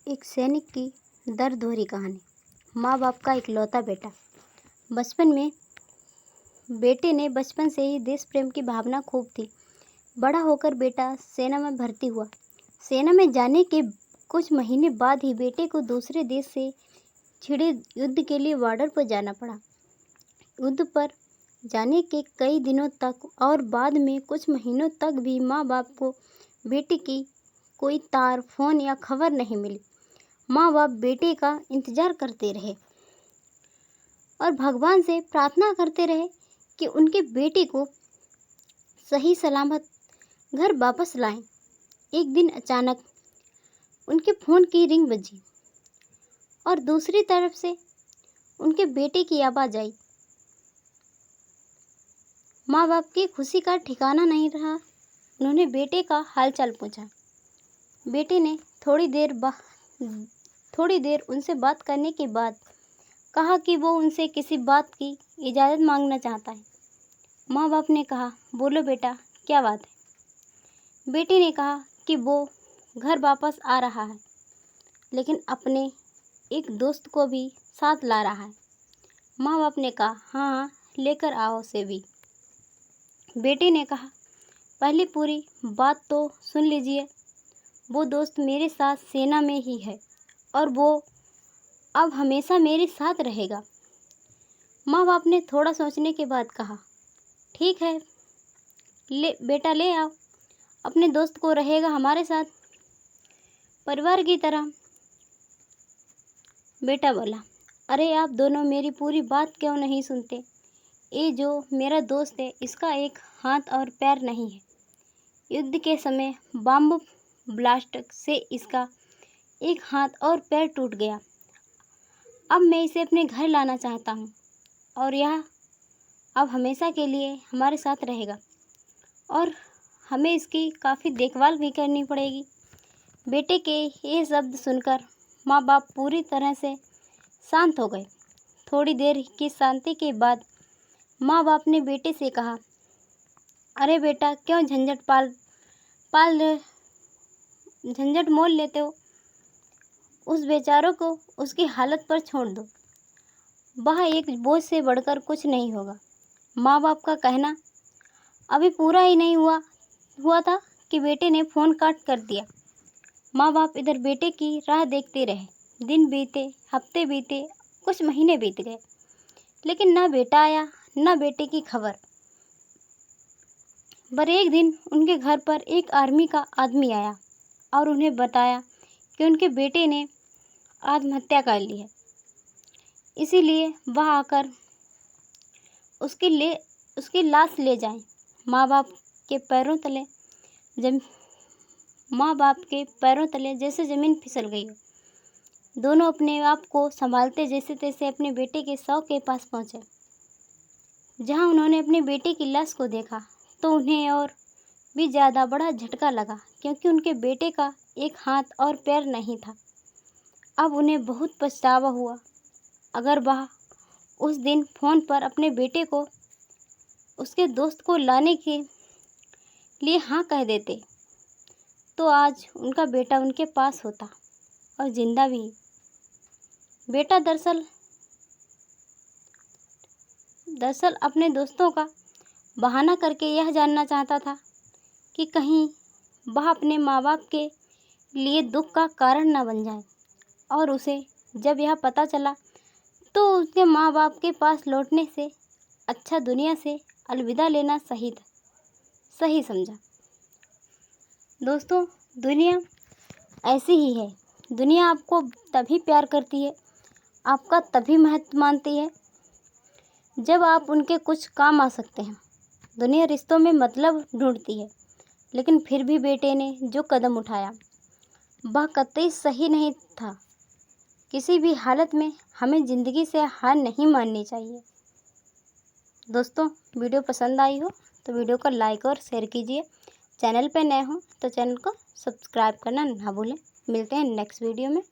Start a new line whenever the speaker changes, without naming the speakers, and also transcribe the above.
एक सैनिक की दर्द भरी कहानी। माँ बाप का इकलौता बेटा। बचपन में बेटे ने बचपन से ही देश प्रेम की भावना खूब थी। बड़ा होकर बेटा सेना में भर्ती हुआ। सेना में जाने के कुछ महीने बाद ही बेटे को दूसरे देश से छिड़े युद्ध के लिए बॉर्डर पर जाना पड़ा। युद्ध पर जाने के कई दिनों तक और बाद में कुछ महीनों तक भी माँ बाप को बेटे की कोई तार, फोन या खबर नहीं मिली। माँ बाप बेटे का इंतज़ार करते रहे और भगवान से प्रार्थना करते रहे कि उनके बेटे को सही सलामत घर वापस लाएं। एक दिन अचानक उनके फ़ोन की रिंग बजी और दूसरी तरफ से उनके बेटे की आवाज़ आई। माँ बाप की खुशी का ठिकाना नहीं रहा। उन्होंने बेटे का हालचाल पूछा। बेटे ने थोड़ी देर उनसे बात करने के बाद कहा कि वो उनसे किसी बात की इजाज़त मांगना चाहता है। माँ बाप ने कहा, बोलो बेटा, क्या बात है। बेटे ने कहा कि वो घर वापस आ रहा है, लेकिन अपने एक दोस्त को भी साथ ला रहा है। माँ बाप ने कहा, हाँ, लेकर आओ उसे भी। बेटे ने कहा, पहले पूरी बात तो सुन लीजिए। वो दोस्त मेरे साथ सेना में ही है और वो अब हमेशा मेरे साथ रहेगा। माँ बाप ने थोड़ा सोचने के बाद कहा, ठीक है, बेटा ले आओ, अपने दोस्त को रहेगा हमारे साथ परिवार की तरह। बेटा बोला, अरे आप दोनों मेरी पूरी बात क्यों नहीं सुनते। ये जो मेरा दोस्त है, इसका एक हाथ और पैर नहीं है। युद्ध के समय बम ब्लास्ट से इसका एक हाथ और पैर टूट गया। अब मैं इसे अपने घर लाना चाहता हूँ और यह अब हमेशा के लिए हमारे साथ रहेगा और हमें इसकी काफ़ी देखभाल भी करनी पड़ेगी। बेटे के ये शब्द सुनकर माँ बाप पूरी तरह से शांत हो गए। थोड़ी देर की शांति के बाद माँ बाप ने बेटे से कहा, अरे बेटा, क्यों झंझट मोल लेते हो। उस बेचारों को उसकी हालत पर छोड़ दो। वह एक बोझ से बढ़कर कुछ नहीं होगा। माँ बाप का कहना अभी पूरा ही नहीं हुआ था कि बेटे ने फ़ोन काट कर दिया। माँ बाप इधर बेटे की राह देखते रहे। दिन बीते, हफ्ते बीते, कुछ महीने बीत गए, लेकिन न बेटा आया न बेटे की खबर। पर एक दिन उनके घर पर एक आर्मी का आदमी आया और उन्हें बताया कि उनके बेटे ने आत्महत्या कर ली है, इसीलिए वह आकर उसकी लाश ले जाएं। माँ बाप के पैरों तले जैसे ज़मीन फिसल गई हो। दोनों अपने आप को संभालते जैसे तैसे अपने बेटे के शव के पास पहुँचे। जहाँ उन्होंने अपने बेटे की लाश को देखा तो उन्हें और भी ज़्यादा बड़ा झटका लगा, क्योंकि उनके बेटे का एक हाथ और पैर नहीं था। अब उन्हें बहुत पछतावा हुआ। अगर वह उस दिन फ़ोन पर अपने बेटे को उसके दोस्त को लाने के लिए हाँ कह देते तो आज उनका बेटा उनके पास होता और जिंदा भी। बेटा दरअसल अपने दोस्तों का बहाना करके यह जानना चाहता था कि कहीं वह अपने माँ बाप के लिए दुख का कारण न बन जाए। और उसे जब यह पता चला तो उसके माँ बाप के पास लौटने से अच्छा दुनिया से अलविदा लेना सही समझा। दोस्तों, दुनिया ऐसी ही है। दुनिया आपको तभी प्यार करती है, आपका तभी महत्व मानती है जब आप उनके कुछ काम आ सकते हैं। दुनिया रिश्तों में मतलब ढूंढती है, लेकिन फिर भी बेटे ने जो कदम उठाया वह कतई सही नहीं था। किसी भी हालत में हमें ज़िंदगी से हार नहीं माननी चाहिए। दोस्तों, वीडियो पसंद आई हो तो वीडियो को लाइक और शेयर कीजिए। चैनल पर नए हो तो चैनल को सब्सक्राइब करना ना भूलें। मिलते हैं नेक्स्ट वीडियो में।